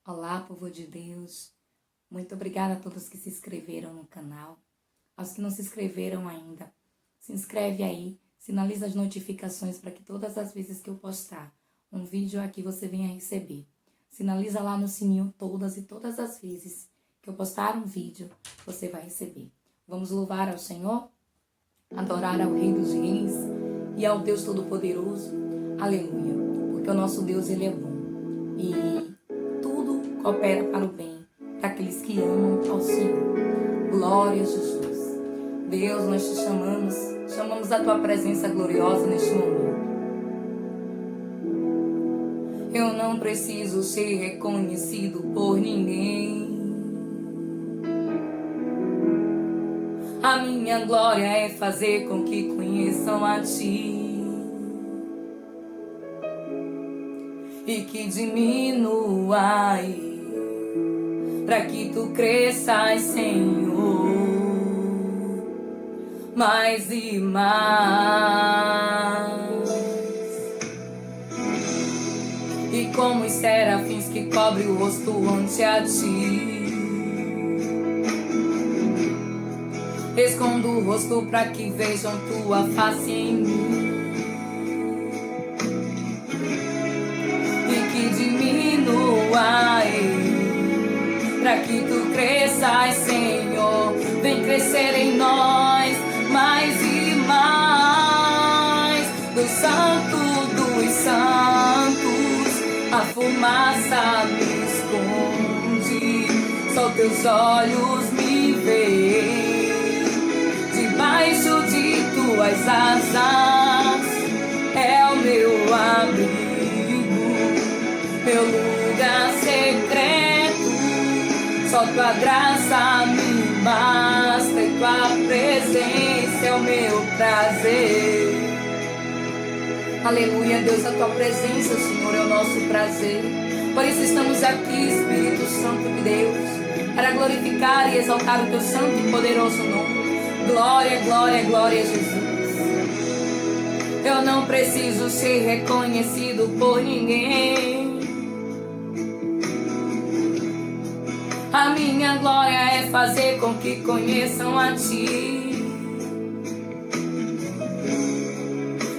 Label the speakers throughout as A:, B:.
A: Olá, povo de Deus. Muito obrigada a todos que se inscreveram no canal. Aos que não se inscreveram ainda, se inscreve aí, sinaliza as notificações para que todas as vezes que eu postar um vídeo aqui você venha receber. Sinaliza lá no sininho todas as vezes que eu postar um vídeo, você vai receber. Vamos louvar ao Senhor, adorar ao Rei dos Reis e ao Deus Todo-Poderoso. Aleluia, porque o nosso Deus, Ele é bom e tudo coopera para o bem daqueles que amam ao Senhor. Glória a Jesus. Deus, nós te chamamos a tua presença gloriosa neste momento. Eu não preciso ser reconhecido por ninguém. A minha glória é fazer com que conheçam a ti e que diminuai, para que tu cresças, Senhor, mais e mais. E como os serafins que cobrem o rosto ante a ti, escondo o rosto para que vejam tua face em mim e que diminuai, para que tu cresças, Senhor. Vem crescer em nós mais e mais. Do santo dos santos, a fumaça me esconde, só teus olhos me veem. Debaixo de tuas asas é o meu abrigo, meu lugar secreto. Só tua graça me basta e tua presença é o meu prazer. Aleluia, Deus, a tua presença, Senhor, é o nosso prazer. Por isso estamos aqui, Espírito Santo de Deus, para glorificar e exaltar o teu santo e poderoso nome. Glória, glória, glória a Jesus. Eu não preciso ser reconhecido por ninguém. A minha glória é fazer com que conheçam a ti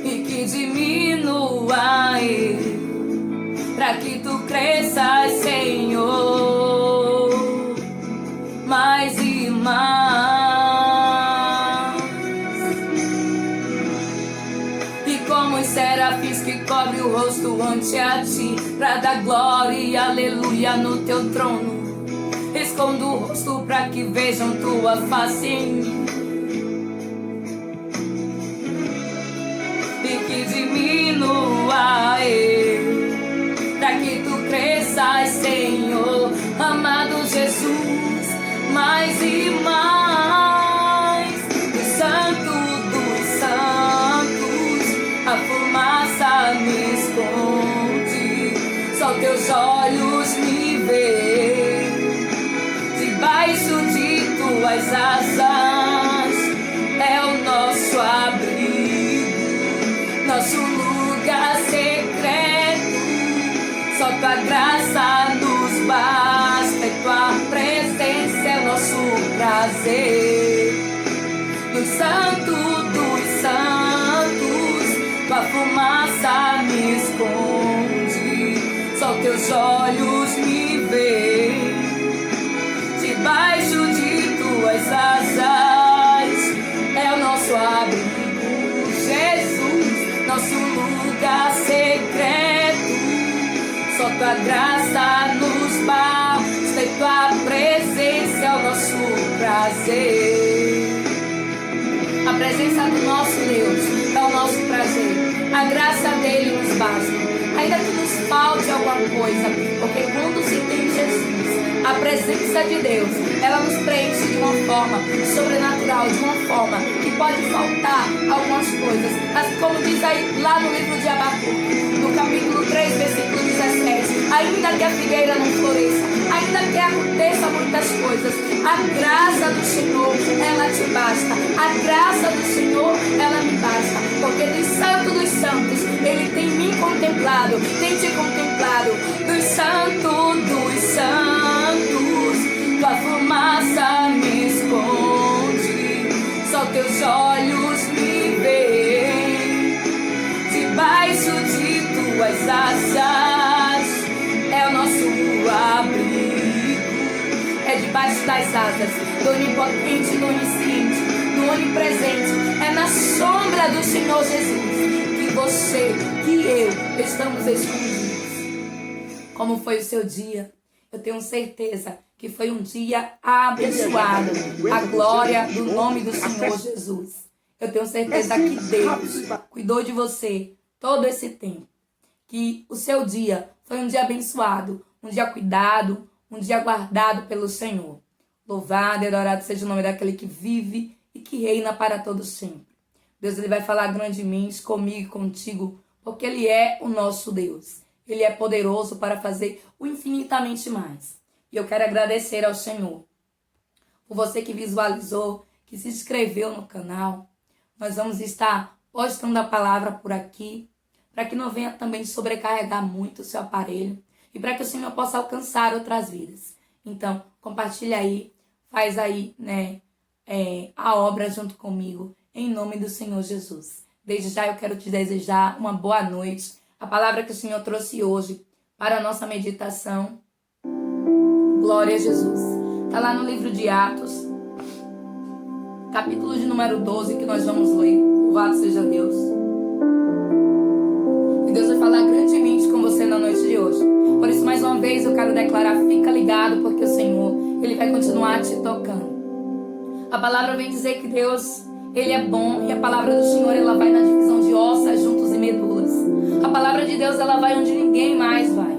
A: e que diminua, para que tu cresças, Senhor, mais e mais. E como os serafins que cobrem o rosto ante a ti, para dar glória e aleluia no teu trono, escondo o rosto para que vejam tua face em mim e que diminua, para que tu cresças, Senhor. Amado Jesus, mais e mais. Do santo dos santos, a fumaça me esconde, só teus olhos me veem. Debaixo de tuas asas é o nosso abrigo, nosso lugar secreto. Só tua graça nos basta e tua presença é o nosso prazer. No santo dos santos, tua fumaça me esconde, só teus olhos me veem. Debaixo de tuas asas é o nosso abrigo, Jesus, nosso lugar secreto. Só tua graça nos basta e tua presença é o nosso prazer. A presença do nosso Deus é o nosso prazer. A graça dele nos basta, ainda que nos falte alguma coisa, porque quando se tem Jesus, a presença de Deus, ela nos preenche de uma forma sobrenatural, de uma forma que pode faltar algumas coisas. Assim como diz aí lá no livro de Abacuque, no capítulo 3, versículo 17: ainda que a figueira não floresça, ainda que aconteça muitas coisas, a graça do Senhor, ela te basta. A graça do Senhor, ela me basta, porque do Santo dos Santos, Ele tem me contemplado, tem te contemplado. Do Santo dos Santos, teus olhos me veem. Debaixo de tuas asas é o nosso abrigo. É debaixo das asas do onipotente, do onisciente, do onipresente. É na sombra do Senhor Jesus que você, que eu estamos escondidos. Como foi o seu dia? Eu tenho certeza que foi um dia abençoado. A glória do nome do Senhor Jesus. Eu tenho certeza que Deus cuidou de você todo esse tempo. Que o seu dia foi um dia abençoado, um dia cuidado, um dia guardado pelo Senhor. Louvado e adorado seja o nome daquele que vive e que reina para todo sempre. Deus, ele vai falar grandemente comigo e contigo, porque ele é o nosso Deus. Ele é poderoso para fazer o infinitamente mais. E eu quero agradecer ao Senhor por você que visualizou, que se inscreveu no canal. Nós vamos estar postando a palavra por aqui, para que não venha também sobrecarregar muito o seu aparelho e para que o Senhor possa alcançar outras vidas. Então, compartilha aí, faz aí, a obra junto comigo, em nome do Senhor Jesus. Desde já eu quero te desejar uma boa noite. A palavra que o Senhor trouxe hoje para a nossa meditação. Glória a Jesus. Está lá no livro de Atos, capítulo de número 12, que nós vamos ler. Louvado seja Deus. E Deus vai falar grandemente com você na noite de hoje. Por isso, mais uma vez, eu quero declarar, fica ligado, porque o Senhor, ele vai continuar te tocando. A palavra vem dizer que Deus, ele é bom, e a palavra do Senhor, ela vai na divisão de ossos, juntos e medulas. A palavra de Deus, ela vai onde ninguém mais vai.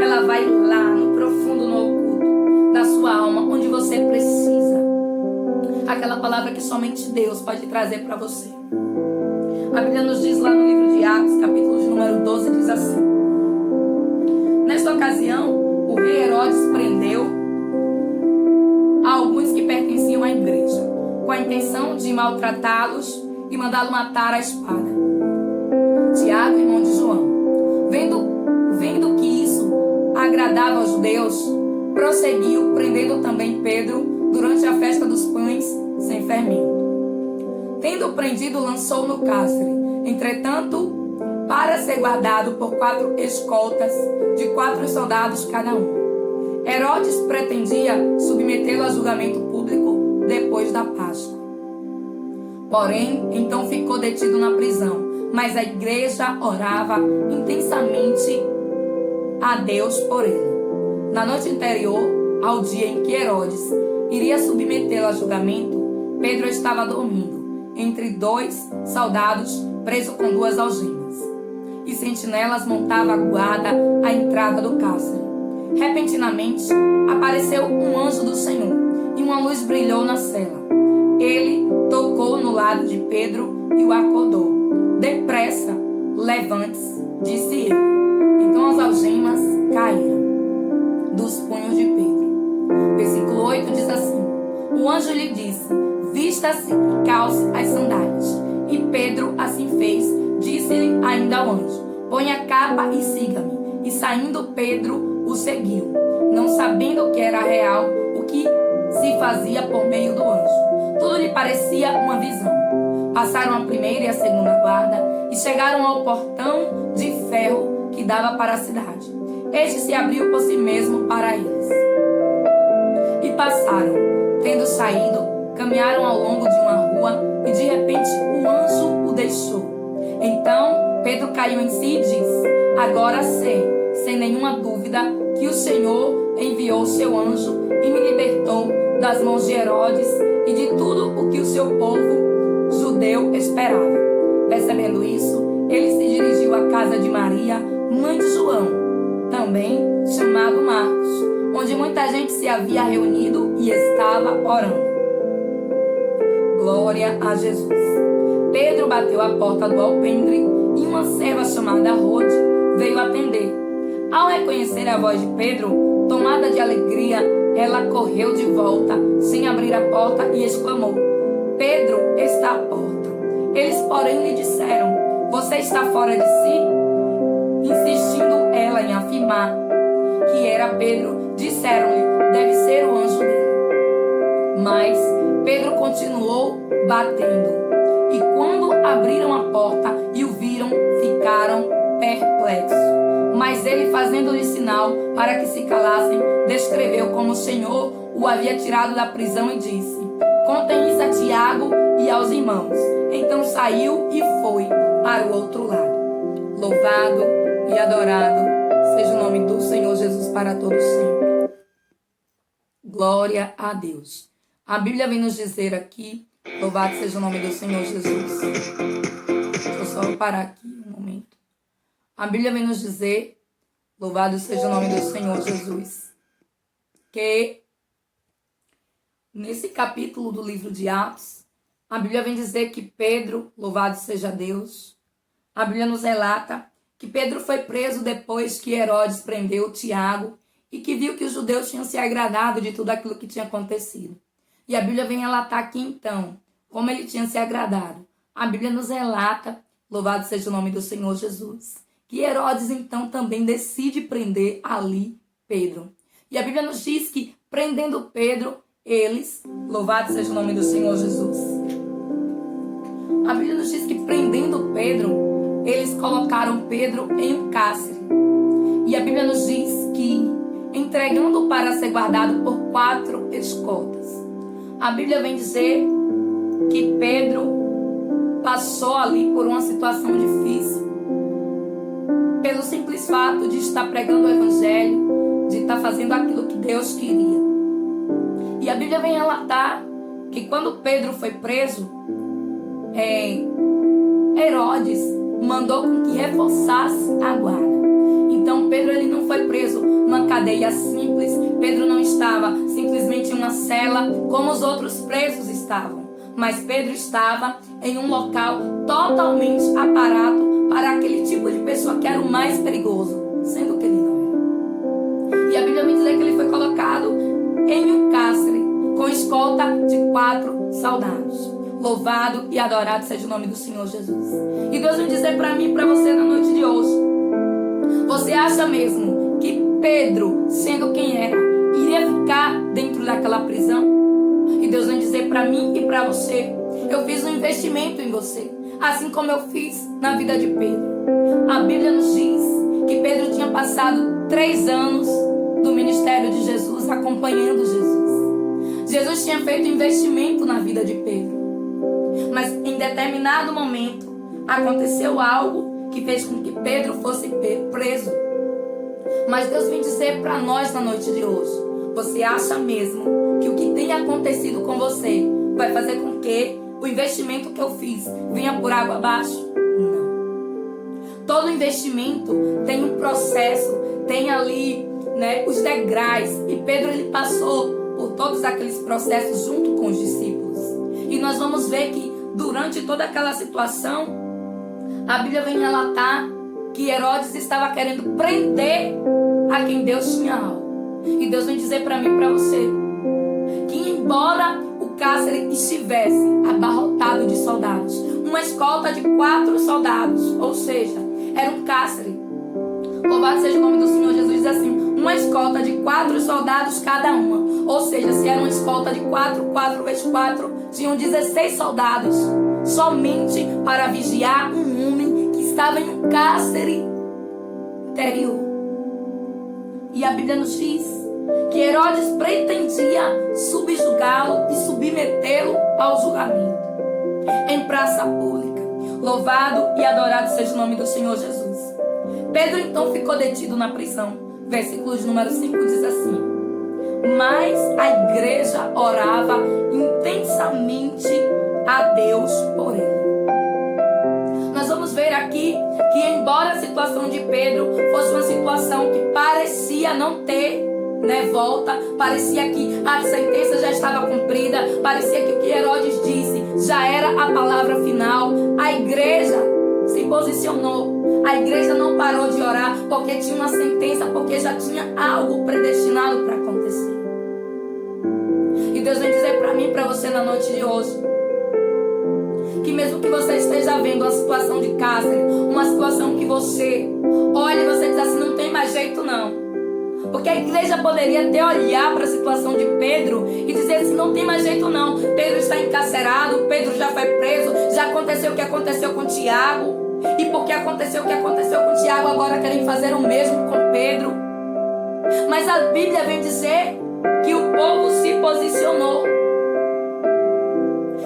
A: Ela vai lá no profundo, no oculto da sua alma, onde você precisa. Aquela palavra que somente Deus pode trazer para você. A Bíblia nos diz lá no livro de Atos, capítulo de número 12, diz assim: nesta ocasião, o rei Herodes prendeu alguns que pertenciam à igreja, com a intenção de maltratá-los e mandá-los matar à espada. Tiago, irmão de João, vendo que isso agradava aos judeus, prosseguiu, prendendo também Pedro durante a festa dos pães sem fermento. Tendo prendido, lançou no cárcere. Entretanto, para ser guardado por 4 escoltas, de 4 soldados cada um. Herodes pretendia submetê-lo a julgamento público depois da Páscoa. Porém, então ficou detido na prisão. Mas a igreja orava intensamente a Deus por ele. Na noite anterior ao dia em que Herodes iria submetê-lo a julgamento, Pedro estava dormindo entre 2 soldados, preso com 2 algemas. E sentinelas montavam a guarda à entrada do cárcere. Repentinamente, apareceu um anjo do Senhor, e uma luz brilhou na cela. Ele tocou no lado de Pedro e o acordou. Depressa, levante-se, disse ele. Então as algemas caíram dos punhos de Pedro. Versículo 8 diz assim: o anjo lhe disse: vista-se e calce as sandálias. E Pedro assim fez. Disse-lhe ainda ao anjo: põe a capa e siga-me. E saindo Pedro o seguiu, não sabendo que era real o que se fazia por meio do anjo. Tudo lhe parecia uma visão. Passaram a primeira e a segunda guarda e chegaram ao portão de ferro que dava para a cidade. Este se abriu por si mesmo para eles. E passaram. Tendo saído, caminharam ao longo de uma rua e de repente o anjo o deixou. Então Pedro caiu em si e disse: agora sei, sem nenhuma dúvida, que o Senhor enviou seu anjo e me libertou das mãos de Herodes e de tudo o que o seu povo judeu esperava. Percebendo isso, ele se dirigiu à casa de Maria, mãe de João, também chamado Marcos, onde muita gente se havia reunido e estava orando. Glória a Jesus. Pedro bateu a porta do alpendre e uma serva chamada Rode veio atender. Ao reconhecer a voz de Pedro, tomada de alegria, ela correu de volta, sem abrir a porta, e exclamou: Pedro está à porta. Eles, porém, lhe disseram: você está fora de si? Insistindo ela em afirmar que era Pedro, disseram-lhe: deve ser o anjo dele. Mas Pedro continuou batendo. E quando abriram a porta e o viram, ficaram perplexos. Mas ele, fazendo-lhe sinal para que se calassem, descreveu como o Senhor o havia tirado da prisão e disse: contem isso a Tiago e aos irmãos. Então saiu e foi para o outro lado. Louvado e adorado seja o nome do Senhor Jesus para todos sempre. Glória a Deus. A Bíblia vem nos dizer aqui, louvado seja o nome do Senhor Jesus. Deixa eu só parar aqui um momento. A Bíblia vem nos dizer, louvado seja o nome do Senhor Jesus, que nesse capítulo do livro de Atos, a Bíblia vem dizer que Pedro, louvado seja Deus, a Bíblia nos relata que Pedro foi preso depois que Herodes prendeu Tiago e que viu que os judeus tinham se agradado de tudo aquilo que tinha acontecido. E a Bíblia vem relatar aqui então como ele tinha se agradado. A Bíblia nos relata, louvado seja o nome do Senhor Jesus, que Herodes então também decide prender ali Pedro. E a Bíblia nos diz que prendendo Pedro, eles, louvado seja o nome do Senhor Jesus, a Bíblia nos diz que prendendo Pedro, eles colocaram Pedro em um cárcere. E a Bíblia nos diz que entregando-o para ser guardado por 4 escoltas. A Bíblia vem dizer que Pedro passou ali por uma situação difícil, pelo simples fato de estar pregando o Evangelho, de estar fazendo aquilo que Deus queria. E a Bíblia vem relatar que quando Pedro foi preso, Herodes mandou com que reforçasse a guarda. Então Pedro ele não foi preso numa cadeia simples. Pedro não estava simplesmente em uma cela como os outros presos estavam. Mas Pedro estava em um local totalmente aparado para aquele tipo de pessoa que era o mais perigoso, sendo que ele não era. E a Bíblia vem dizer que ele foi colocado em um cárcere com escolta de 4 soldados. Louvado e adorado seja o nome do Senhor Jesus. E Deus vem dizer para mim e para você na noite de hoje: você acha mesmo que Pedro, sendo quem era, iria ficar dentro daquela prisão? E Deus vem dizer para mim e para você: eu fiz um investimento em você, assim como eu fiz na vida de Pedro. A Bíblia nos diz que Pedro tinha passado 3 anos do ministério de Jesus, acompanhando Jesus. Jesus tinha feito investimento na vida de Pedro. Mas em determinado momento aconteceu algo que fez com que Pedro fosse preso. Mas Deus vem dizer para nós na noite de hoje: você acha mesmo que o que tem acontecido com você vai fazer com que o investimento que eu fiz venha por água abaixo? Não. Todo investimento tem um processo, tem ali, os degraus. E Pedro ele passou por todos aqueles processos junto com os discípulos. E nós vamos ver que durante toda aquela situação, a Bíblia vem relatar que Herodes estava querendo prender a quem Deus tinha algo. E Deus vem dizer para mim e para você que embora o cárcere estivesse abarrotado de soldados, uma escolta de 4 soldados, ou seja, era um cárcere, louvado seja o nome do Senhor Jesus, diz assim, uma escolta de 4 soldados cada uma. Ou seja, se era uma escolta de 4 vezes 4, tinham 16 soldados, somente para vigiar um homem que estava em um cárcere interior. E a Bíblia nos diz que Herodes pretendia subjugá-lo e submetê-lo ao julgamento em praça pública. Louvado e adorado seja o nome do Senhor Jesus. Pedro então ficou detido na prisão. Versículo de número 5 diz assim: mas a igreja orava intensamente a Deus por ele. Nós vamos ver aqui que embora a situação de Pedro fosse uma situação que parecia não ter volta, parecia que a sentença já estava cumprida, parecia que o que Herodes disse já era a palavra final, a igreja se posicionou. A igreja não parou de orar porque tinha uma sentença, porque já tinha algo predestinado para acontecer. E Deus vem dizer para mim e para você na noite de hoje que mesmo que você esteja vendo uma situação de cárcere, uma situação que você olha e você diz assim, não tem mais jeito não, Porque a igreja poderia até olhar para a situação de Pedro e dizer assim, não tem mais jeito não. Pedro está encarcerado, Pedro já foi preso, já aconteceu o que aconteceu com Tiago. E porque aconteceu o que aconteceu com Tiago, agora querem fazer o mesmo com Pedro. Mas a Bíblia vem dizer que o povo se posicionou.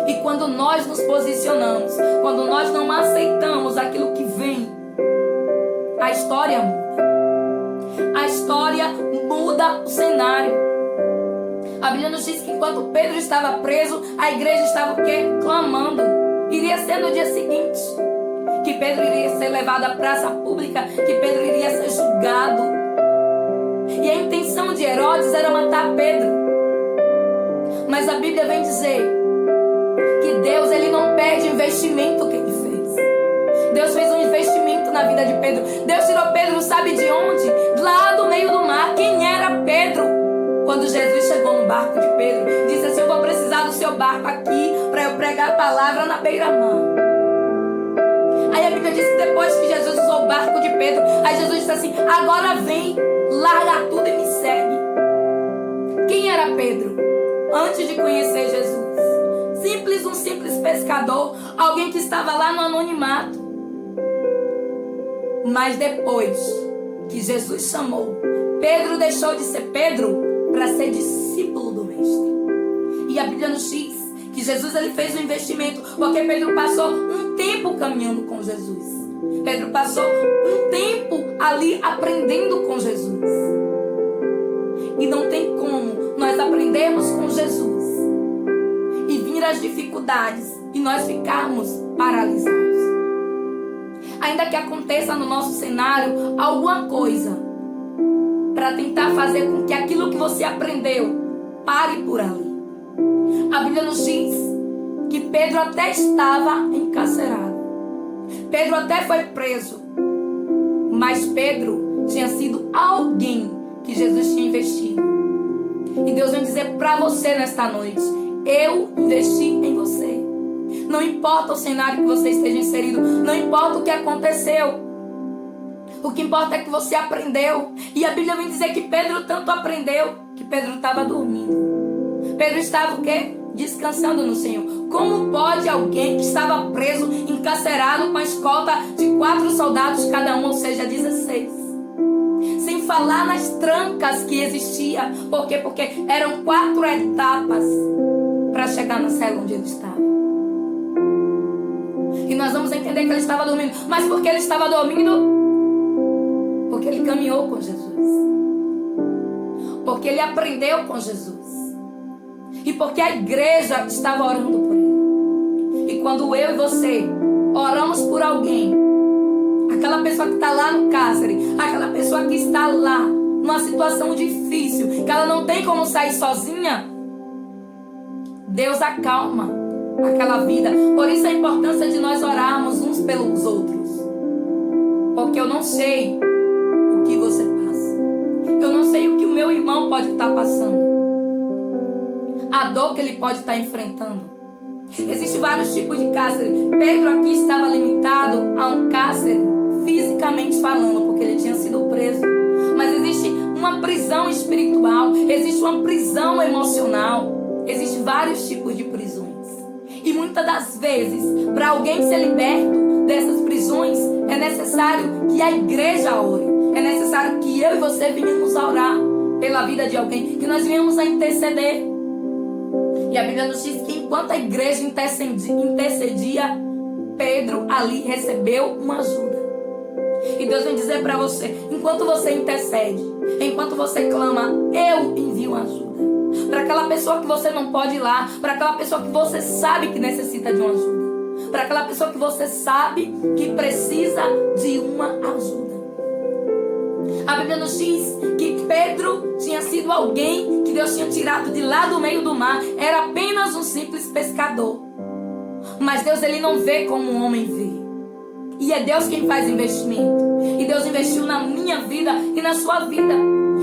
A: E quando nós nos posicionamos, quando nós não aceitamos aquilo que vem, a história muda. A história muda o cenário. A Bíblia nos diz que enquanto Pedro estava preso, a igreja estava o quê? Clamando. Iria ser no dia seguinte que Pedro iria ser levado à praça pública, que Pedro iria ser julgado. E a intenção de Herodes era matar Pedro. Mas a Bíblia vem dizer que Deus, ele não perde o investimento que ele fez. Deus fez um investimento na vida de Pedro. Deus tirou Pedro, sabe de onde? Lá do meio do mar. Quem era Pedro? Quando Jesus chegou no barco de Pedro, disse assim, eu vou precisar do seu barco aqui para eu pregar a palavra na beira-mar. Aí a Bíblia diz que depois que Jesus usou o barco de Pedro, aí Jesus disse assim, agora vem, larga tudo e me segue. Quem era Pedro antes de conhecer Jesus? Um simples pescador, alguém que estava lá no anonimato. Mas depois que Jesus chamou, Pedro deixou de ser Pedro para ser discípulo do Mestre. E a Bíblia nos diz que Jesus, ele fez um investimento, porque Pedro passou um tempo caminhando com Jesus. Pedro passou um tempo ali aprendendo com Jesus. E não tem como nós aprendermos com Jesus e vir as dificuldades e nós ficarmos paralisados. Ainda que aconteça no nosso cenário alguma coisa para tentar fazer com que aquilo que você aprendeu pare por ali. A Bíblia nos diz que Pedro até estava encarcerado. Pedro até foi preso. Mas Pedro tinha sido alguém que Jesus tinha investido. E Deus vem dizer para você nesta noite, eu investi em você. Não importa o cenário que você esteja inserido, não importa o que aconteceu. O que importa é que você aprendeu. E a Bíblia vem dizer que Pedro tanto aprendeu que Pedro estava dormindo. Pedro estava o quê? Descansando no Senhor. Como pode alguém que estava preso, encarcerado com a escolta de 4 soldados cada um, ou seja, 16? Sem falar nas trancas que existia. Por quê? Porque eram 4 etapas para chegar na cela onde ele estava. E nós vamos entender que ele estava dormindo. Mas por que ele estava dormindo? Porque ele caminhou com Jesus. Porque ele aprendeu com Jesus. E porque a igreja estava orando por ele. E quando eu e você oramos por alguém, aquela pessoa que está lá no cárcere, aquela pessoa que está lá numa situação difícil, que ela não tem como sair sozinha, Deus acalma aquela vida. Por isso a importância de nós orarmos uns pelos outros. Porque eu não sei o que você passa. Eu não sei o que o meu irmão pode estar passando. A dor que ele pode estar enfrentando. Existem vários tipos de cárcere. Pedro aqui estava limitado a um cárcere fisicamente falando, porque ele tinha sido preso. Mas existe uma prisão espiritual, existe uma prisão emocional. Existem vários tipos de prisões. E muitas das vezes, para alguém ser liberto dessas prisões, é necessário que a igreja ore. É necessário que eu e você venhamos a orar pela vida de alguém, que nós venhamos a interceder. E a Bíblia nos diz que enquanto a igreja intercedia, Pedro ali recebeu uma ajuda. E Deus vem dizer para você, enquanto você intercede, enquanto você clama, eu envio uma ajuda. Para aquela pessoa que você não pode ir lá, para aquela pessoa que você sabe que necessita de uma ajuda, para aquela pessoa que você sabe que precisa de uma ajuda. A Bíblia nos diz que Pedro tinha sido alguém que Deus tinha tirado de lá do meio do mar. Era apenas um simples pescador. Mas Deus, ele não vê como um homem vê. E é Deus quem faz investimento. E Deus investiu na minha vida e na sua vida.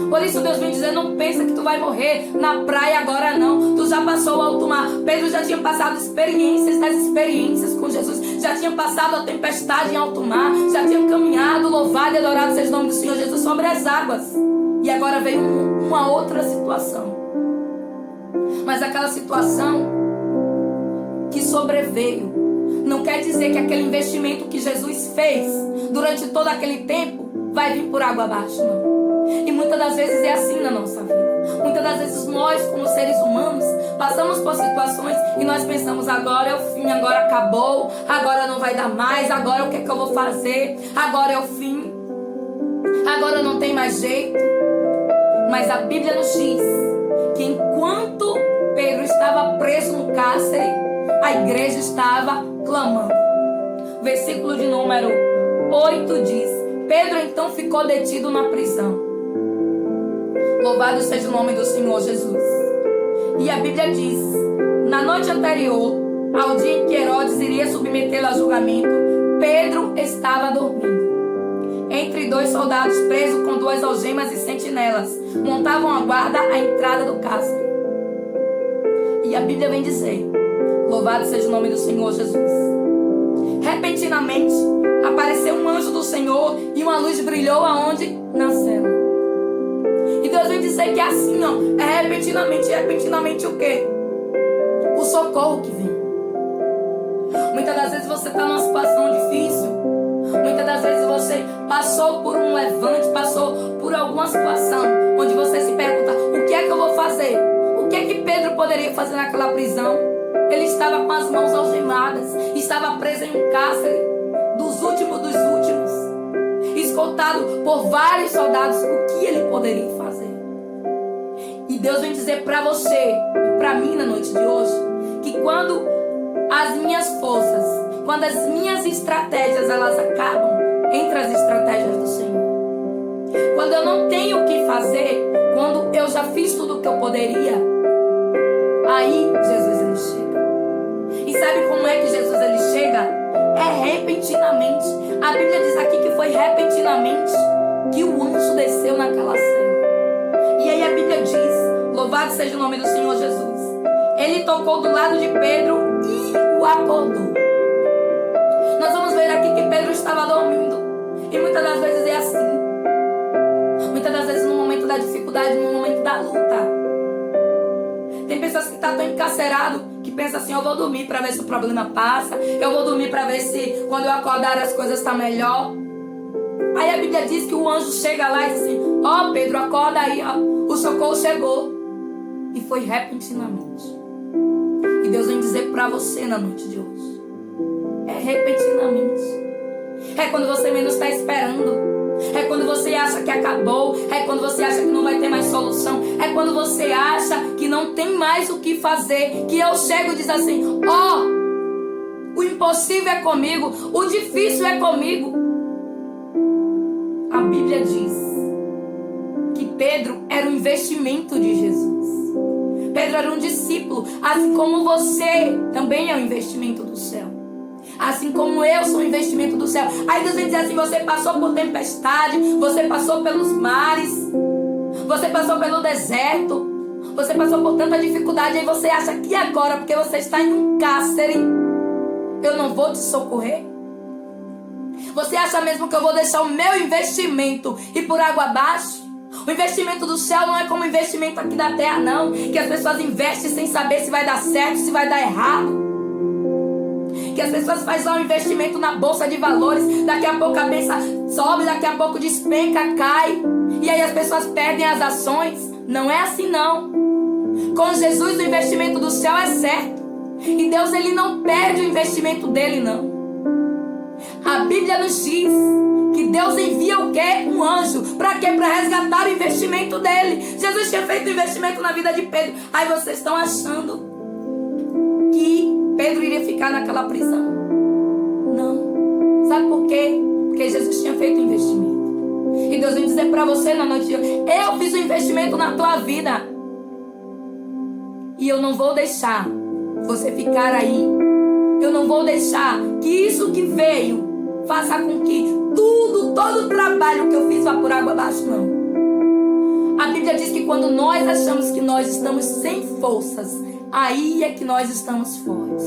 A: Por isso Deus vem dizer, não pensa que tu vai morrer na praia agora não. Tu já passou o alto mar. Pedro já tinha passado experiências com Jesus. Já tinha passado a tempestade em alto mar. Já tinha caminhado, louvado e adorado seja o nome do Senhor Jesus sobre as águas. E agora veio uma outra situação. Mas aquela situação que sobreveio não quer dizer que aquele investimento que Jesus fez durante todo aquele tempo vai vir por água abaixo, não. E muitas das vezes é assim na nossa vida. Muitas das vezes nós, como seres humanos, passamos por situações e nós pensamos: agora é o fim, agora acabou, agora não vai dar mais, agora o que é que eu vou fazer? Agora é o fim, agora não tem mais jeito. Mas a Bíblia nos diz que enquanto Pedro estava preso no cárcere, a igreja estava clamando. Versículo de número 8 diz: Pedro então ficou detido na prisão. Louvado seja o nome do Senhor Jesus. E a Bíblia diz: na noite anterior ao dia em que Herodes iria submetê-lo a julgamento, Pedro estava dormindo entre dois soldados presos com duas algemas e sentinelas montavam a guarda à entrada do cárcere. E a Bíblia vem dizer: louvado seja o nome do Senhor Jesus. Repentinamente apareceu um anjo do Senhor e uma luz brilhou aonde? Na cela. E Deus vem dizer que é assim, ó. É repentinamente. Repentinamente o quê? O socorro que vem. Muitas das vezes você está numa situação difícil. Muitas das vezes você passou por um levante, passou por alguma situação onde você se pergunta: o que é que eu vou fazer? O que é que Pedro poderia fazer naquela prisão? Ele estava com as mãos algemadas, estava preso em um cárcere dos últimos dos últimos, escoltado por vários soldados. O que ele poderia fazer? E Deus vem dizer para você e para mim na noite de hoje que quando as minhas forças, quando as minhas estratégias elas acabam, entre as estratégias do Senhor, quando eu não tenho o que fazer, quando eu já fiz tudo o que eu poderia, aí Jesus ele chega. E sabe como é que Jesus ele chega? É repentinamente. A Bíblia diz aqui que foi repentinamente que o anjo desceu naquela cela. E aí a Bíblia diz: louvado seja o nome do Senhor Jesus. Ele tocou do lado de Pedro e o acordou. Nós vamos ver aqui que Pedro estava dormindo. E muitas das vezes é assim. Muitas das vezes no momento da dificuldade, no momento da luta. Tem pessoas que estão tão encarceradas que pensam assim: eu vou dormir para ver se o problema passa. Eu vou dormir para ver se quando eu acordar as coisas estão melhor. Aí a Bíblia diz que o anjo chega lá e diz assim: ó, Pedro, acorda aí, ó. O socorro chegou. E foi repentinamente. E Deus vem dizer para você na noite de hoje: é repentinamente. É quando você menos está esperando. É quando você acha que acabou. É quando você acha que não vai ter mais solução. É quando você acha que não tem mais o que fazer, que eu chego e diz assim: ó, o impossível é comigo, o difícil é comigo. A Bíblia diz que Pedro era um investimento de Jesus. Pedro era um discípulo, assim como você também é um investimento do céu. Assim como eu sou um investimento do céu. Aí Deus vem dizer assim: você passou por tempestade, você passou pelos mares, você passou pelo deserto, você passou por tanta dificuldade. Aí você acha que agora, porque você está em um cárcere, eu não vou te socorrer? Você acha mesmo que eu vou deixar o meu investimento ir por água abaixo? O investimento do céu não é como o investimento aqui da terra, não. Que as pessoas investem sem saber se vai dar certo, se vai dar errado. Que as pessoas fazem lá um investimento na bolsa de valores. Daqui a pouco a bolsa sobe, daqui a pouco despenca, cai. E aí as pessoas perdem as ações. Não é assim, não. Com Jesus o investimento do céu é certo. E Deus ele não perde o investimento dele, não. A Bíblia nos diz que Deus envia o quê? Um anjo. Para quê? Para resgatar o investimento dele. Jesus tinha feito um investimento na vida de Pedro. Aí vocês estão achando que Pedro iria ficar naquela prisão? Não. Sabe por quê? Porque Jesus tinha feito um investimento. E Deus vem dizer para você na noite de hoje: eu fiz um investimento na tua vida. E eu não vou deixar você ficar aí. Eu não vou deixar que isso que veio faça com que todo o trabalho que eu fiz vá por água abaixo, não. A Bíblia diz que quando nós achamos que nós estamos sem forças, aí é que nós estamos fortes.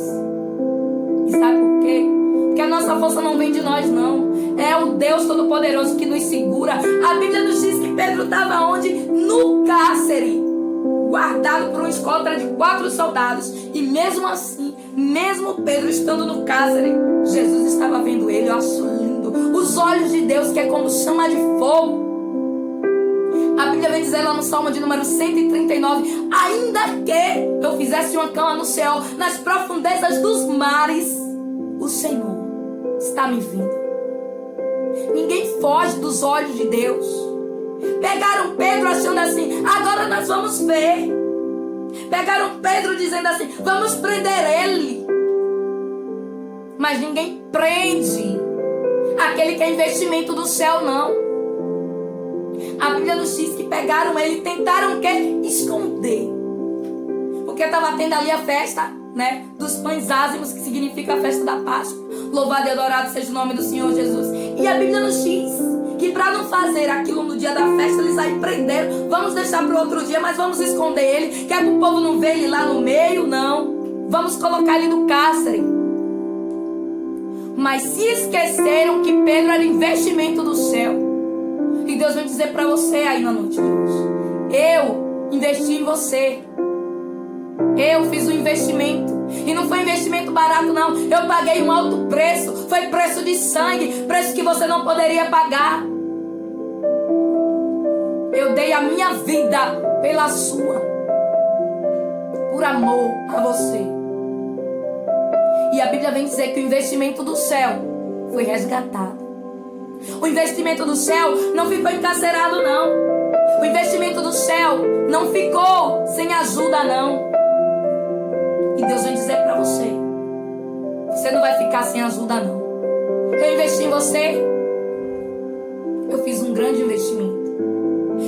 A: E sabe por quê? Porque a nossa força não vem de nós, não. É o Deus Todo-Poderoso que nos segura. A Bíblia nos diz que Pedro estava onde? No cárcere, guardado por uma escolta de 4 soldados. E mesmo assim, mesmo Pedro estando no cárcere, Jesus estava vendo ele. Eu acho lindo. Os olhos de Deus, que é como chama de fogo. A Bíblia vem dizer lá no Salmo de número 139: ainda que eu fizesse uma cama no céu, nas profundezas dos mares, o Senhor está me vendo. Ninguém foge dos olhos de Deus. Pegaram Pedro achando assim: agora nós vamos ver. Pegaram Pedro dizendo assim: vamos prender ele. Mas ninguém prende aquele que é investimento do céu, não. A Bíblia nos diz que pegaram ele e tentaram o quê? Esconder. Porque estava tendo ali a festa, né, dos pães ázimos, que significa a festa da Páscoa. Louvado e adorado seja o nome do Senhor Jesus. E a Bíblia nos diz que para não fazer aquilo no dia da festa, eles aí prenderam. Vamos deixar para o outro dia, mas vamos esconder ele, que é para o povo não ver ele lá no meio, não. Vamos colocar ele no cárcere. Mas se esqueceram que Pedro era investimento do céu. E Deus vem dizer para você aí na noite de hoje: eu investi em você. Eu fiz um investimento. E não foi investimento barato, não. Eu paguei um alto preço. Foi preço de sangue. Preço que você não poderia pagar. Eu dei a minha vida pela sua. Por amor a você. E a Bíblia vem dizer que o investimento do céu foi resgatado. O investimento do céu não ficou encarcerado, não. O investimento do céu não ficou sem ajuda, não. E Deus vem dizer para você: você não vai ficar sem ajuda, não. Eu investi em você. Eu fiz um grande investimento.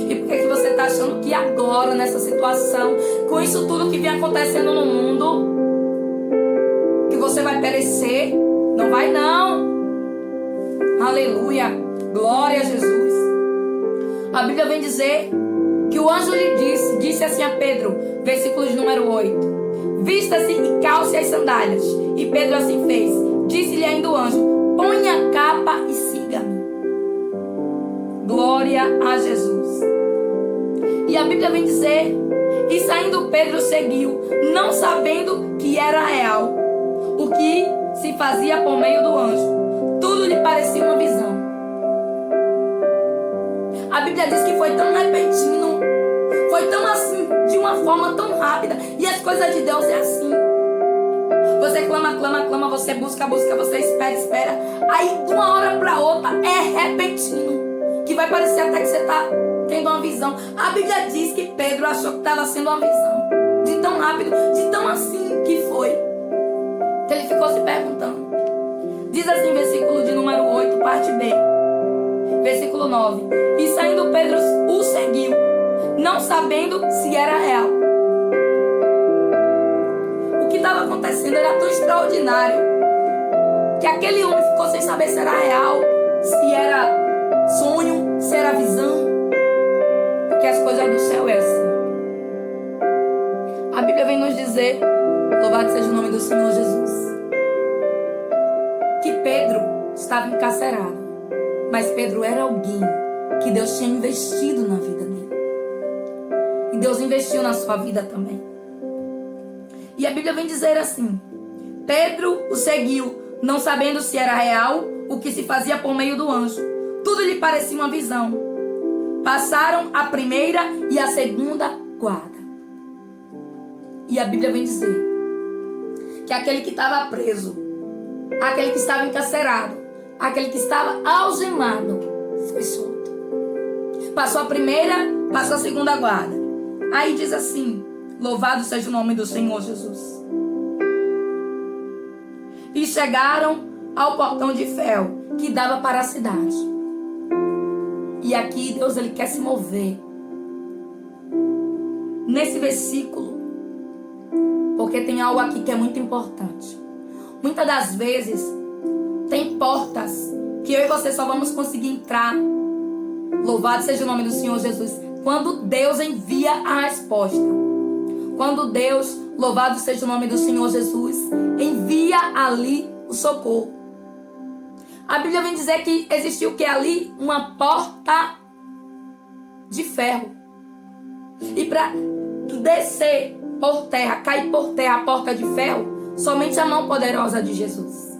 A: E por que você está achando que agora, nessa situação, com isso tudo que vem acontecendo no mundo, que você vai perecer? Não vai, não. Aleluia, glória a Jesus. A Bíblia vem dizer que o anjo lhe disse assim a Pedro, versículo de número 8: vista-se e calce as sandálias. E Pedro assim fez. Disse-lhe ainda o anjo: ponha a capa e siga-me. Glória a Jesus. E a Bíblia vem dizer: e saindo Pedro seguiu, não sabendo que era real o que se fazia por meio do anjo. Tudo lhe parecia uma visão. A Bíblia diz que foi tão repentino, foi tão assim, de uma forma tão rápida. E as coisas de Deus é assim. Você clama, clama, clama, você busca, busca, você espera, espera. Aí de uma hora para outra é repentino, que vai parecer até que você está tendo uma visão. A Bíblia diz que Pedro achou que estava sendo uma visão. De tão rápido, de tão assim que foi, que ele ficou se perguntando. Diz assim, versículo de número 8, parte B. Versículo 9: e saindo Pedro o seguiu, não sabendo se era real. O que estava acontecendo era tão extraordinário que aquele homem ficou sem saber se era real, se era sonho, se era visão. Porque as coisas do céu é assim. A Bíblia vem nos dizer, louvado seja o nome do Senhor Jesus, que Pedro estava encarcerado. Mas Pedro era alguém que Deus tinha investido na vida dele. E Deus investiu na sua vida também. E a Bíblia vem dizer assim: Pedro o seguiu, não sabendo se era real o que se fazia por meio do anjo. Tudo lhe parecia uma visão. Passaram a primeira e a segunda guarda. E a Bíblia vem dizer que aquele que estava preso, aquele que estava encarcerado, aquele que estava algemado, foi solto. Passou a primeira, passou a segunda guarda. Aí diz assim: louvado seja o nome do Senhor Jesus. E chegaram ao portão de ferro que dava para a cidade. E aqui Deus, ele quer se mover nesse versículo, porque tem algo aqui que é muito importante. Muitas das vezes tem portas que eu e você só vamos conseguir entrar, louvado seja o nome do Senhor Jesus, quando Deus envia a resposta. Quando Deus, louvado seja o nome do Senhor Jesus, envia ali o socorro. A Bíblia vem dizer que existiu o que ali? Uma porta de ferro. E para descer por terra, cair por terra a porta de ferro, somente a mão poderosa de Jesus.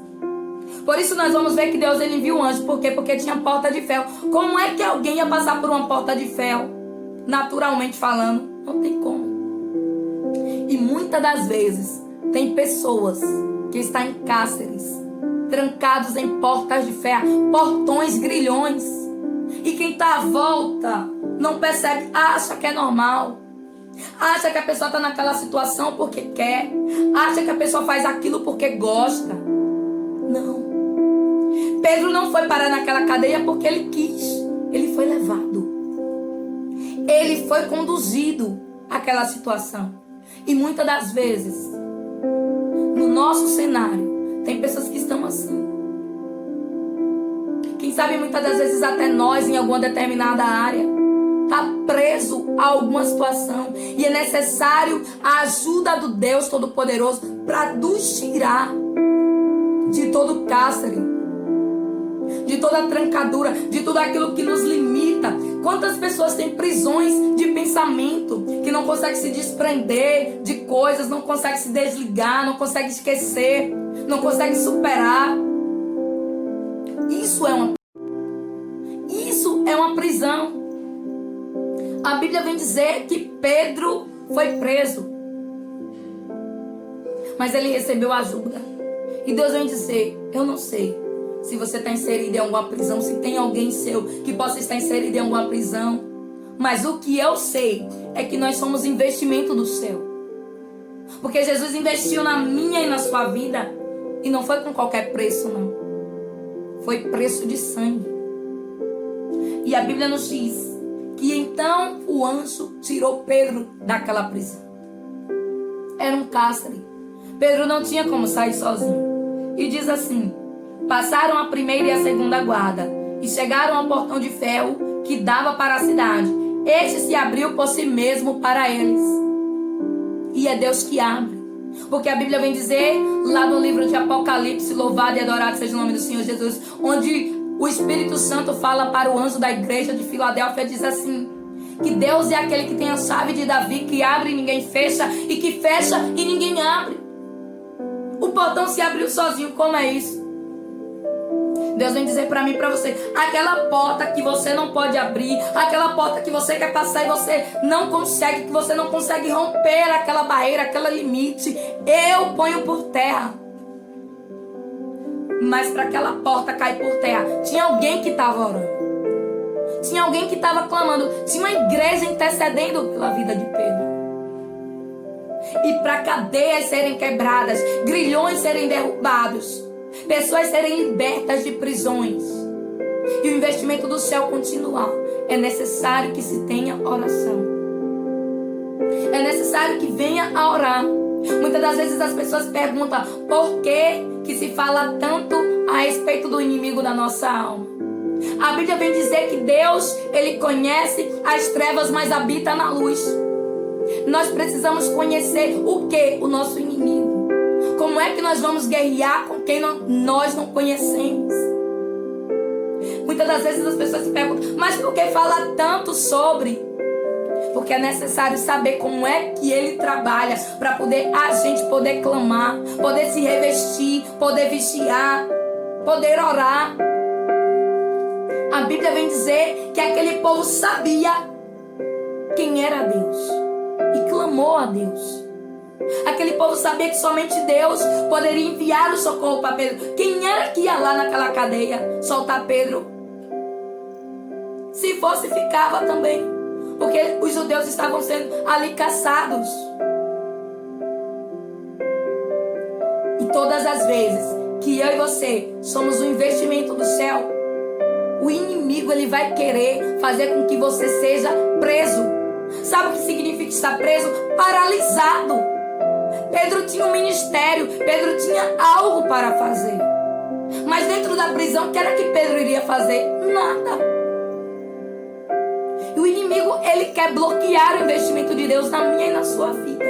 A: Por isso nós vamos ver que Deus ele enviou um anjo. Por quê? Porque tinha porta de ferro. Como é que alguém ia passar por uma porta de ferro? Naturalmente falando, não tem como. E muitas das vezes tem pessoas que estão em cárceres, trancados em portas de ferro, portões, grilhões. E quem está à volta não percebe, acha que é normal. Acha que a pessoa está naquela situação porque quer. Acha que a pessoa faz aquilo porque gosta. Não. Pedro não foi parar naquela cadeia porque ele quis. Ele foi levado. Ele foi conduzido àquela situação. E muitas das vezes, no nosso cenário, tem pessoas que estão assim. Quem sabe muitas das vezes até nós em alguma determinada área está preso a alguma situação. E é necessário a ajuda do Deus Todo-Poderoso para nos tirar de todo cárcere, de toda trancadura, de tudo aquilo que nos limita. Quantas pessoas têm prisões de pensamento, que não conseguem se desprender de coisas, não conseguem se desligar, não conseguem esquecer, não conseguem superar. Isso é uma prisão. A Bíblia vem dizer que Pedro foi preso, mas ele recebeu ajuda. E Deus vem dizer, eu não sei se você está inserido em alguma prisão, se tem alguém seu que possa estar inserido em alguma prisão. Mas o que eu sei é que nós somos investimento do céu. Porque Jesus investiu na minha e na sua vida. E não foi com qualquer preço, não. Foi preço de sangue. E a Bíblia nos diz que então o anjo tirou Pedro daquela prisão. Era um cárcere. Pedro não tinha como sair sozinho. E diz assim: passaram a primeira e a segunda guarda e chegaram ao portão de ferro que dava para a cidade. Este se abriu por si mesmo para eles. E é Deus que abre. Porque a Bíblia vem dizer lá no livro de Apocalipse, louvado e adorado seja o nome do Senhor Jesus, onde o Espírito Santo fala para o anjo da igreja de Filadélfia, diz assim: que Deus é aquele que tem a chave de Davi, que abre e ninguém fecha, e que fecha e ninguém abre. O portão se abriu sozinho. Como é isso? Deus vem dizer para mim e para você: aquela porta que você não pode abrir, aquela porta que você quer passar e você não consegue, que você não consegue romper aquela barreira, aquele limite, eu ponho por terra. Mas para aquela porta cair por terra, tinha alguém que estava orando, tinha alguém que estava clamando, tinha uma igreja intercedendo pela vida de Pedro. E para cadeias serem quebradas, grilhões serem derrubados, pessoas serem libertas de prisões e o investimento do céu continuar, é necessário que se tenha oração. É necessário que venha a orar. Muitas das vezes as pessoas perguntam por que se fala tanto a respeito do inimigo da nossa alma. A Bíblia vem dizer que Deus, Ele conhece as trevas, mas habita na luz. Nós precisamos conhecer o que? O nosso inimigo. Como é que nós vamos guerrear com quem nós não conhecemos? Muitas das vezes as pessoas se perguntam, mas por que fala tanto sobre? Porque é necessário saber como é que ele trabalha para poder a gente poder clamar, poder se revestir, poder vigiar, poder orar. A Bíblia vem dizer que aquele povo sabia quem era Deus e clamou a Deus. Aquele povo sabia que somente Deus poderia enviar o socorro para Pedro. Quem era que ia lá naquela cadeia soltar Pedro? Se fosse, ficava também, porque os judeus estavam sendo ali caçados. E todas as vezes que eu e você somos um investimento do céu, o inimigo ele vai querer fazer com que você seja preso. Sabe o que significa estar preso? Paralisado. Pedro tinha um ministério, Pedro tinha algo para fazer. Mas dentro da prisão, o que era que Pedro iria fazer? Nada. E o inimigo, ele quer bloquear o investimento de Deus na minha e na sua vida.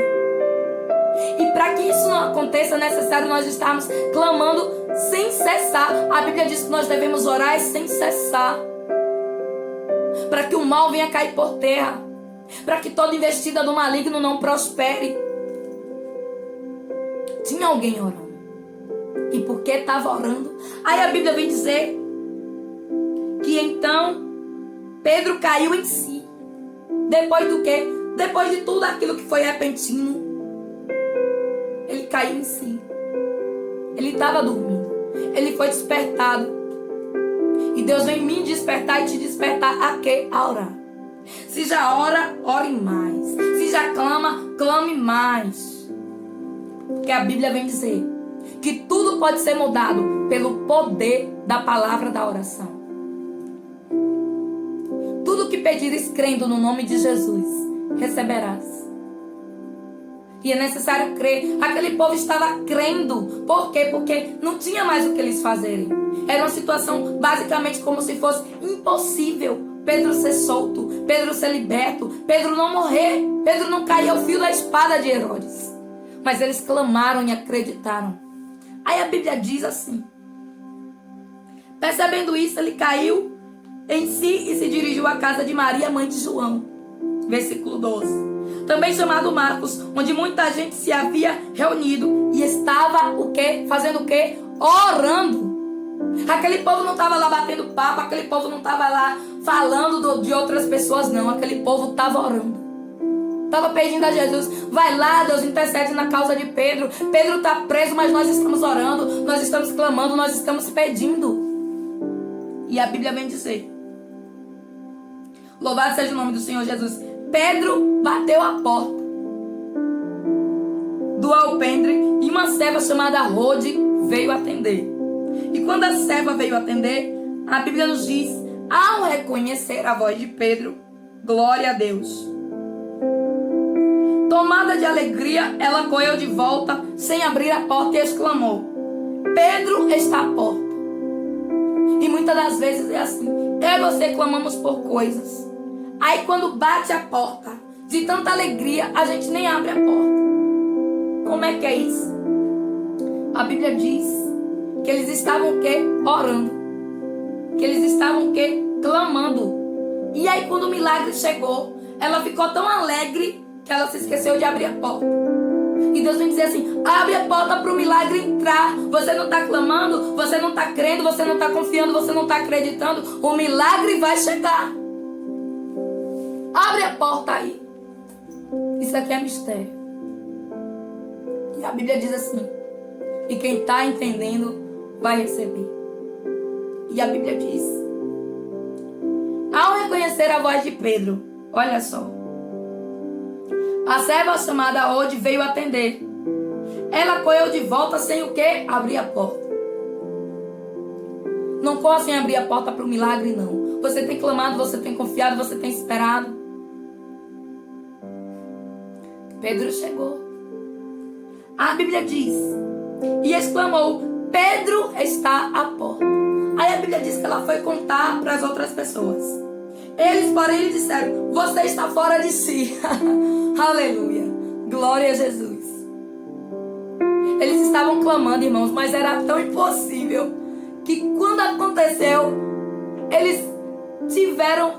A: E para que isso não aconteça, é necessário nós estarmos clamando sem cessar. A Bíblia diz que nós devemos orar sem cessar. para que o mal venha cair por terra, para que toda investida do maligno não prospere. Tinha alguém orando. E porque estava orando, aí a Bíblia vem dizer que então Pedro caiu em si. Depois do quê? Depois de tudo aquilo que foi repentino, ele caiu em si. Ele estava dormindo. Ele foi despertado. E Deus vem me despertar e te despertar a quê? A orar. Se já ora, ore mais. Se já clama, clame mais. Porque a Bíblia vem dizer que tudo pode ser mudado pelo poder da palavra da oração. Tudo que pedires crendo no nome de Jesus, receberás. E é necessário crer. Aquele povo estava crendo. Por quê? Porque não tinha mais o que eles fazerem. Era uma situação basicamente como se fosse impossível Pedro ser solto, Pedro ser liberto, Pedro não morrer, Pedro não cair ao fio da espada de Herodes. Mas eles clamaram e acreditaram. Aí a Bíblia diz assim: percebendo isso, ele caiu em si e se dirigiu à casa de Maria, mãe de João. Versículo 12. Também chamado Marcos, onde muita gente se havia reunido e estava o quê? Fazendo o quê? Orando. Aquele povo não estava lá batendo papo, aquele povo não estava lá falando de outras pessoas, não. Aquele povo estava orando. Estava pedindo a Jesus: vai lá, Deus, intercede na causa de Pedro. Pedro está preso, mas nós estamos orando, nós estamos clamando, nós estamos pedindo. E a Bíblia vem dizer: louvado seja o nome do Senhor Jesus. Pedro bateu a porta do alpendre e uma serva chamada Rode veio atender. E quando a serva veio atender, a Bíblia nos diz: ao reconhecer a voz de Pedro, glória a Deus. Tomada de alegria, ela correu de volta sem abrir a porta e exclamou: Pedro está à porta. E muitas das vezes é assim. Eu e você clamamos por coisas. Aí quando bate a porta, de tanta alegria, a gente nem abre a porta. Como é que é isso? A Bíblia diz que eles estavam o quê? Orando. Que eles estavam o quê? Clamando. E aí quando o milagre chegou, ela ficou tão alegre que ela se esqueceu de abrir a porta. E Deus vem dizer assim: abre a porta para o milagre entrar. Você não está clamando, você não está crendo, você não está confiando, você não está acreditando. O milagre vai chegar. Abre a porta aí. Isso aqui é mistério. E a Bíblia diz assim: e quem está entendendo vai receber. E a Bíblia diz: ao reconhecer a voz de Pedro, olha só, a serva chamada Rode veio atender. Ela correu de volta sem o quê? Abrir a porta. Não corre sem abrir a porta para o milagre, não. Você tem clamado, você tem confiado, você tem esperado. Pedro chegou. A Bíblia diz: e exclamou: Pedro está à porta. Aí a Bíblia diz que ela foi contar para as outras pessoas. Eles, porém, lhe disseram: você está fora de si. Aleluia. Glória a Jesus. Eles estavam clamando, irmãos, mas era tão impossível que quando aconteceu, eles tiveram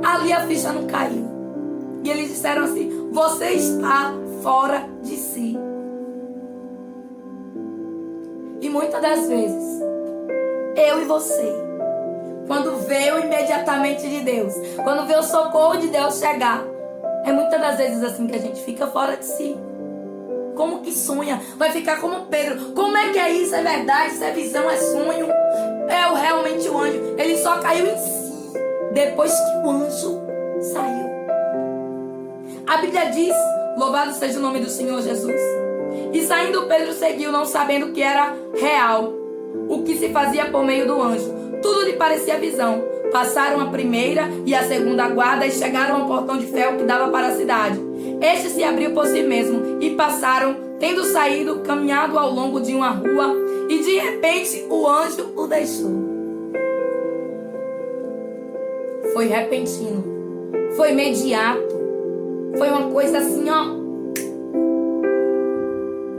A: ali, a ficha não caiu. E eles disseram assim: você está fora de si. E muitas das vezes, eu e você, quando vê o imediatamente de Deus, quando vê o socorro de Deus chegar, é muitas das vezes assim que a gente fica fora de si. Como que sonha? Vai ficar como Pedro. Como é que é isso? É verdade? Isso é visão? É sonho? É realmente o anjo? Ele só caiu em si depois que o anjo saiu. A Bíblia diz: louvado seja o nome do Senhor Jesus. E saindo Pedro seguiu, não sabendo que era real o que se fazia por meio do anjo. Tudo lhe parecia visão. Passaram a primeira e a segunda guarda e chegaram ao portão de ferro que dava para a cidade. Este se abriu por si mesmo e passaram, tendo saído, caminhado ao longo de uma rua, e de repente o anjo o deixou. Foi repentino, foi imediato, foi uma coisa assim, ó.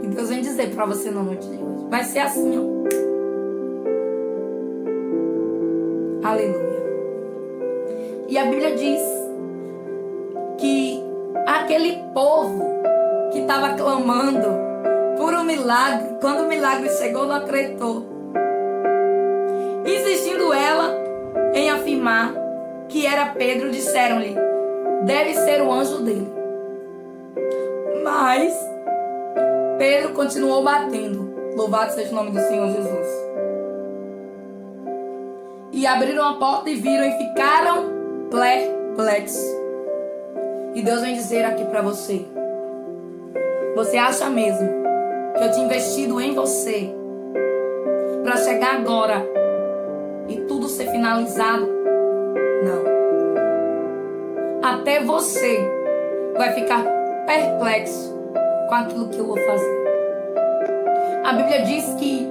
A: E Deus vem dizer para você na noite de hoje: vai ser assim, ó. Aleluia. E a Bíblia diz que aquele povo que estava clamando por um milagre, quando o milagre chegou, não acreditou. Insistindo ela em afirmar que era Pedro, disseram-lhe: deve ser o anjo dele. Mas Pedro continuou batendo. Louvado seja o nome do Senhor Jesus. E abriram a porta e viram e ficaram perplexos. E Deus vem dizer aqui para você: você acha mesmo que eu tinha investido em você para chegar agora e tudo ser finalizado? Não. Até você vai ficar perplexo com aquilo que eu vou fazer. A Bíblia diz que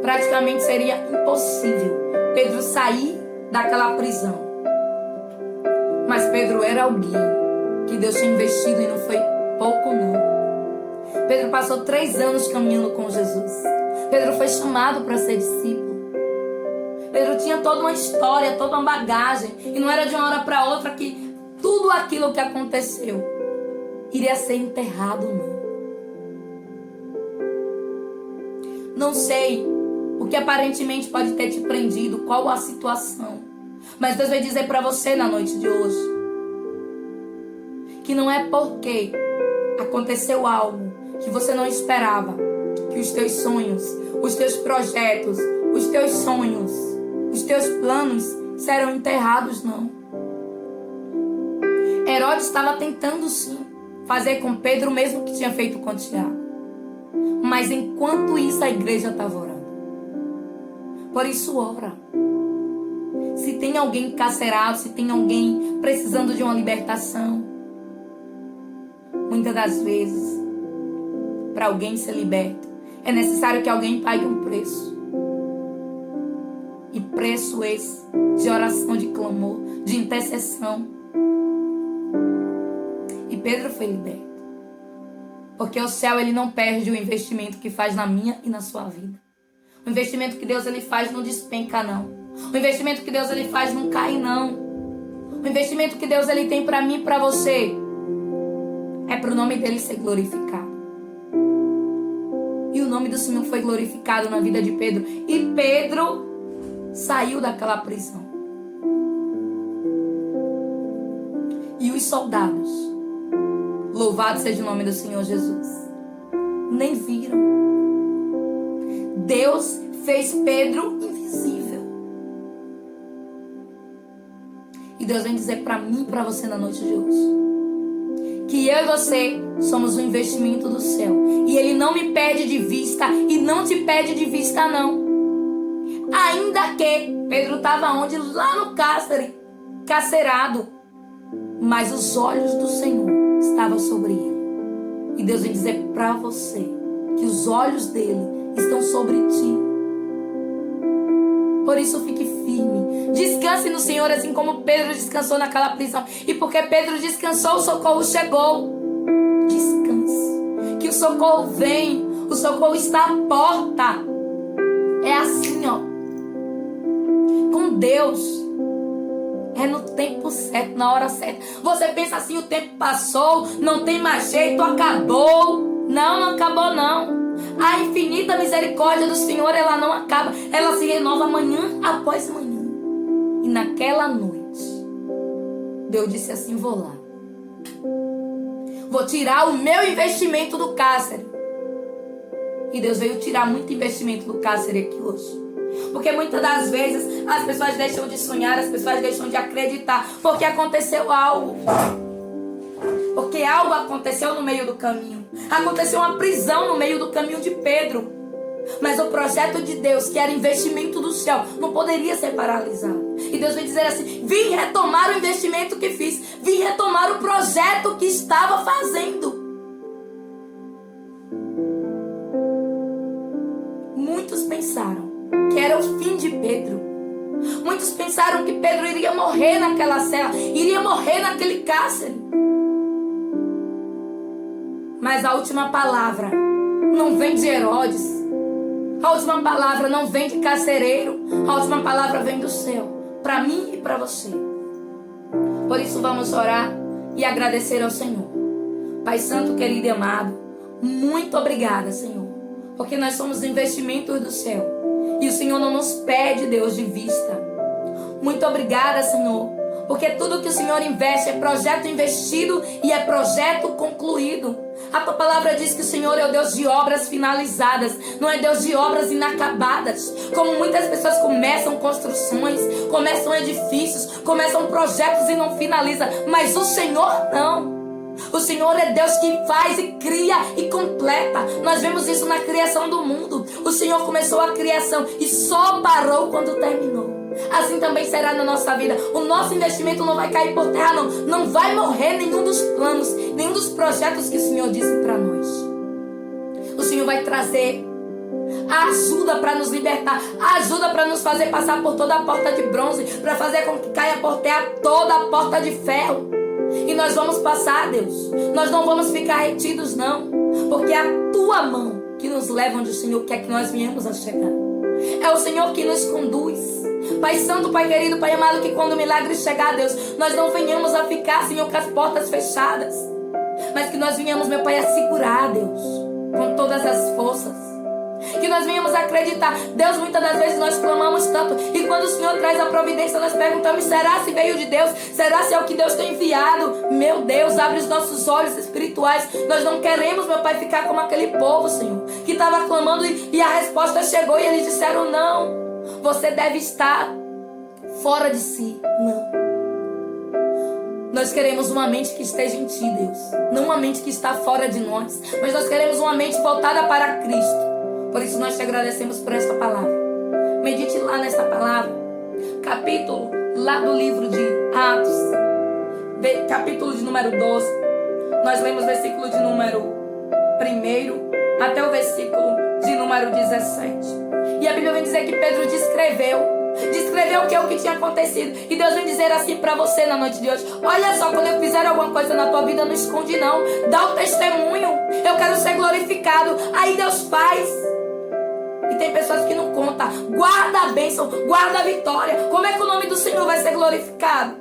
A: praticamente seria impossível Pedro sair daquela prisão. Mas Pedro era alguém que Deus tinha investido e não foi pouco não. Pedro passou 3 anos caminhando com Jesus. Pedro foi chamado para ser discípulo. Pedro tinha toda uma história, toda uma bagagem. E não era de uma hora para outra que tudo aquilo que aconteceu iria ser enterrado, não. Não sei o que aparentemente pode ter te prendido, qual a situação. Mas Deus vai dizer para você na noite de hoje que não é porque aconteceu algo que você não esperava que os teus sonhos, os teus projetos, os teus sonhos, os teus planos serão enterrados, não. Herodes estava tentando sim fazer com Pedro o mesmo que tinha feito com Tiago. Mas enquanto isso a igreja estava orando. Por isso ora. Se tem alguém encarcerado, se tem alguém precisando de uma libertação, muitas das vezes, para alguém ser liberto, é necessário que alguém pague um preço. E preço esse de oração, de clamor, de intercessão. E Pedro foi liberto. Porque o céu, ele não perde o investimento que faz na minha e na sua vida. O investimento que Deus, ele faz não despenca, não. O investimento que Deus, ele faz não cai, não. O investimento que Deus, ele tem para mim e para você é para o nome dele ser glorificado. E o nome do Senhor foi glorificado na vida de Pedro. E Pedro saiu daquela prisão. E os soldados, louvado seja o nome do Senhor Jesus, nem viram. Deus fez Pedro invisível. E Deus vem dizer para mim e para você na noite de hoje que eu e você somos um investimento do céu. E Ele não me perde de vista e não te perde de vista, não. Ainda que Pedro estava onde? Lá no cárcere, carcerado. Mas os olhos do Senhor estavam sobre ele. E Deus vem dizer para você que os olhos dele estão sobre ti. Por isso fique firme. Descanse no Senhor, assim como Pedro descansou naquela prisão. E porque Pedro descansou, o socorro chegou. Descanse. Que o socorro vem. O socorro está à porta. É assim, ó. Com Deus. É no tempo certo, na hora certa. Você pensa assim, o tempo passou, não tem mais jeito, acabou. Não, não acabou não. A infinita misericórdia do Senhor, ela não acaba. Ela se renova manhã após manhã. E naquela noite, Deus disse assim, vou lá. Vou tirar o meu investimento do cárcere. E Deus veio tirar muito investimento do cárcere aqui hoje. Porque muitas das vezes as pessoas deixam de sonhar, as pessoas deixam de acreditar, porque aconteceu algo. Porque algo aconteceu no meio do caminho. Aconteceu uma prisão no meio do caminho de Pedro. Mas o projeto de Deus, que era investimento do céu, não poderia ser paralisado. E Deus vem dizer assim, vim retomar o investimento que fiz, vim retomar o projeto que estava fazendo. Muitos pensaram que era o fim de Pedro. Muitos pensaram que Pedro iria morrer naquela cela, iria morrer naquele cárcere. Mas a última palavra não vem de Herodes. A última palavra não vem de carcereiro. A última palavra vem do céu, para mim e para você. Por isso vamos orar e agradecer ao Senhor. Pai Santo, querido e amado, muito obrigada, Senhor, porque nós somos investimentos do céu e o Senhor não nos perde, Deus, de vista. Muito obrigada, Senhor, porque tudo que o Senhor investe é projeto investido e é projeto concluído. A tua palavra diz que o Senhor é o Deus de obras finalizadas, não é Deus de obras inacabadas. Como muitas pessoas começam construções, começam edifícios, começam projetos e não finalizam, mas o Senhor não. O Senhor é Deus que faz e cria e completa. Nós vemos isso na criação do mundo. O Senhor começou a criação e só parou quando terminou. Assim também será na nossa vida. O nosso investimento não vai cair por terra, não. Não vai morrer nenhum dos planos, nenhum dos projetos que o Senhor disse para nós. O Senhor vai trazer a ajuda para nos libertar, a ajuda para nos fazer passar por toda a porta de bronze, para fazer com que caia por terra toda a porta de ferro. E nós vamos passar, Deus. Nós não vamos ficar retidos, não. Porque é a tua mão que nos leva onde o Senhor quer que nós venhamos a chegar. É o Senhor que nos conduz. Pai Santo, Pai querido, Pai amado, que quando o milagre chegar, Deus, nós não venhamos a ficar, Senhor, com as portas fechadas, mas que nós venhamos, meu Pai, a segurar, Deus, com todas as forças. Que nós venhamos a acreditar. Deus, muitas das vezes nós clamamos tanto, e quando o Senhor traz a providência, nós perguntamos: será se veio de Deus? Será se é o que Deus tem enviado? Meu Deus, abre os nossos olhos espirituais. Nós não queremos, meu Pai, ficar como aquele povo, Senhor, que estava clamando e a resposta chegou e eles disseram: não, você deve estar fora de si. Não. Nós queremos uma mente que esteja em ti, Deus, não uma mente que está fora de nós, mas nós queremos uma mente voltada para Cristo. Por isso nós te agradecemos por esta palavra. Medite lá nesta palavra. Capítulo lá do livro de Atos, capítulo de número 12. Nós lemos versículo de número 1 até o versículo de número 17. E a Bíblia vem dizer que Pedro descreveu o que tinha acontecido. E Deus vem dizer assim para você na noite de hoje: olha só, quando eu fizer alguma coisa na tua vida, não esconde não. Dá o testemunho. Eu quero ser glorificado. Aí Deus faz. E tem pessoas que não contam. Guarda a bênção, guarda a vitória. Como é que o nome do Senhor vai ser glorificado?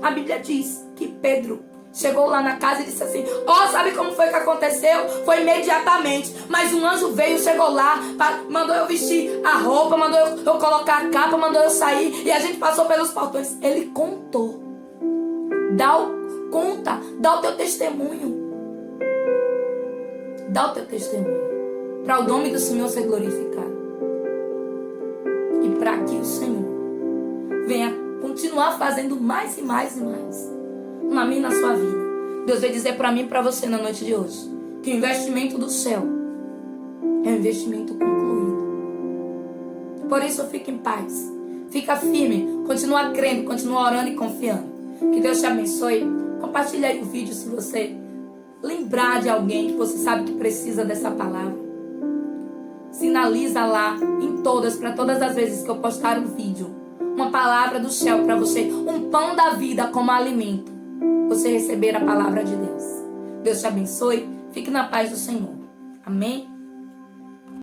A: A Bíblia diz que Pedro chegou lá na casa e disse assim: sabe como foi que aconteceu? Foi imediatamente. Mas um anjo veio, chegou lá, mandou eu vestir a roupa, mandou eu colocar a capa, mandou eu sair. E a gente passou pelos portões. Ele contou. Conta, dá o teu testemunho. Dá o teu testemunho. Para o nome do Senhor ser glorificado. E para que o Senhor venha continuar fazendo mais e mais e mais na minha e na sua vida. Deus vai dizer para mim e para você na noite de hoje que o investimento do céu é um investimento concluído. Por isso fique em paz, fica firme, continua crendo, continua orando e confiando. Que Deus te abençoe. Compartilhe aí o vídeo se você lembrar de alguém que você sabe que precisa dessa palavra. Sinaliza lá para todas as vezes que eu postar um vídeo, uma palavra do céu para você, um pão da vida como alimento, você receber a palavra de Deus. Deus te abençoe, fique na paz do Senhor. Amém?